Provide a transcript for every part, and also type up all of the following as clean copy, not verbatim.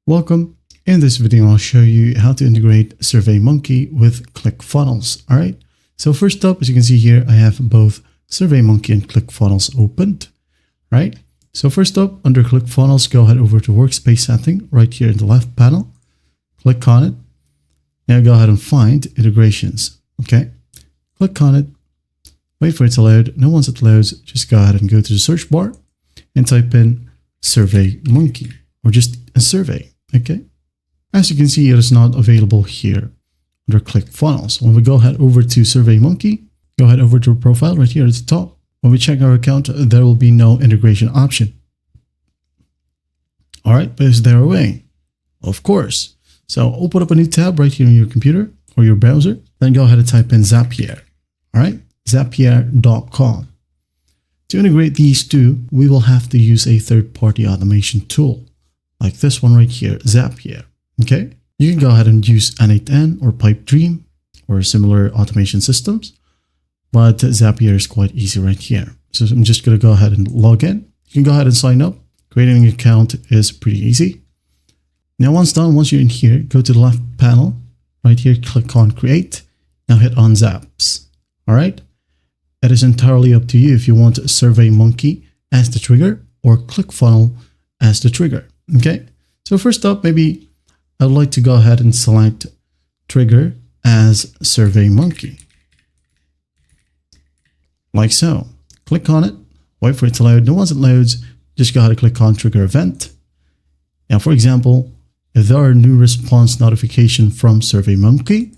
Welcome. In this video, I'll show you how to integrate SurveyMonkey with ClickFunnels. All right. So first up, as you can see here, I have both SurveyMonkey and ClickFunnels opened, right? So first up, under ClickFunnels, go ahead over to Workspace Setting right here in the left panel. Click on it. Now go ahead and find Integrations. Okay. Click on it. Wait for it to load. Now once it loads, just go ahead and go to the search bar and type in SurveyMonkey or just a survey. Okay. As you can see, it is not available here under ClickFunnels. When we go ahead over to SurveyMonkey, go ahead over to our profile right here at the top. When we check our account, there will be no integration option. All right, but is there a way? Of course. So open up a new tab right here on your computer or your browser. Then go ahead and type in Zapier. All right, Zapier.com. To integrate these two, we will have to use a third-party automation tool like this one right here, Zapier. Okay, you can go ahead and use N8N or Pipedream or similar automation systems, but Zapier is quite easy right here. So I'm just going to go ahead and log in. You can go ahead and sign up. Creating an account is pretty easy. Now, once done, once you're in here, go to the left panel right here, click on Create. Now hit on Zaps. All right. It is entirely up to you if you want SurveyMonkey as the trigger or ClickFunnels as the trigger. Okay. So first up, maybe I would like to go ahead and select trigger as SurveyMonkey. Like so. Click on it. Wait for it to load. Now once it loads, just go ahead and click on trigger event. Now, for example, if there are new response notification from SurveyMonkey,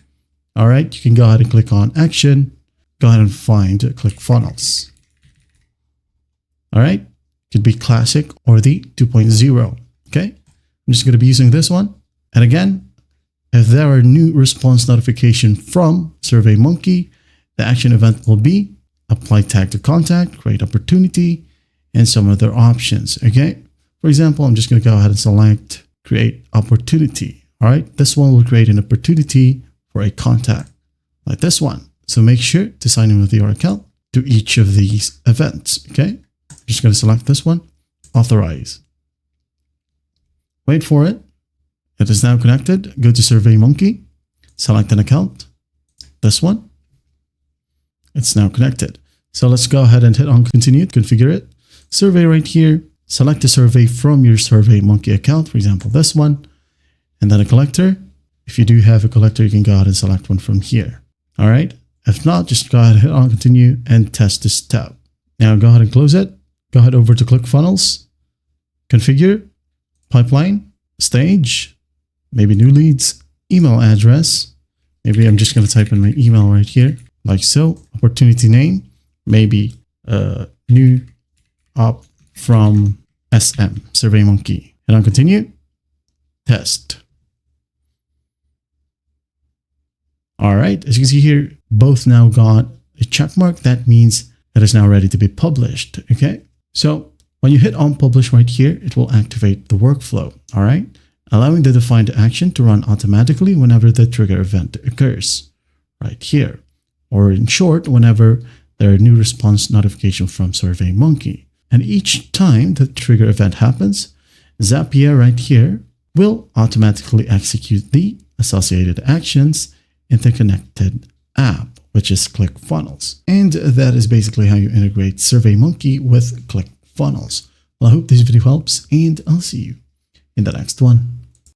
all right, you can go ahead and click on action. Go ahead and find ClickFunnels. All right, could be classic or the 2.0. Okay, I'm just going to be using this one. And again, if there are new response notification from SurveyMonkey, the action event will be apply tag to contact, create opportunity, and some other options. Okay, for example, I'm just going to go ahead and select create opportunity. All right, this one will create an opportunity for a contact like this one. So make sure to sign in with your account to each of these events. Okay, I'm just going to select this one, authorize. Wait for it. It is now connected. Go to SurveyMonkey, select an account. This one. It's now connected. So let's go ahead and hit on continue, configure it. Survey right here. Select a survey from your SurveyMonkey account, for example, this one, and then a collector. If you do have a collector, you can go ahead and select one from here. All right. If not, just go ahead and hit on continue and test this tab. Now go ahead and close it. Go ahead over to ClickFunnels, configure, pipeline, stage, maybe new leads, email address. Maybe I'm just going to type in my email right here, like so. Opportunity name, maybe new op from SM, SurveyMonkey. Hit on continue, test. All right, as you can see here, both now got a check mark. That means it is now ready to be published. Okay, so when you hit on publish right here, it will activate the workflow. All right, allowing the defined action to run automatically whenever the trigger event occurs right here, or in short, whenever there are new response notification from SurveyMonkey. And each time the trigger event happens, Zapier right here will automatically execute the associated actions in the connected app, which is ClickFunnels. And that is basically how you integrate SurveyMonkey with ClickFunnels. Well, I hope this video helps, and I'll see you in the next one.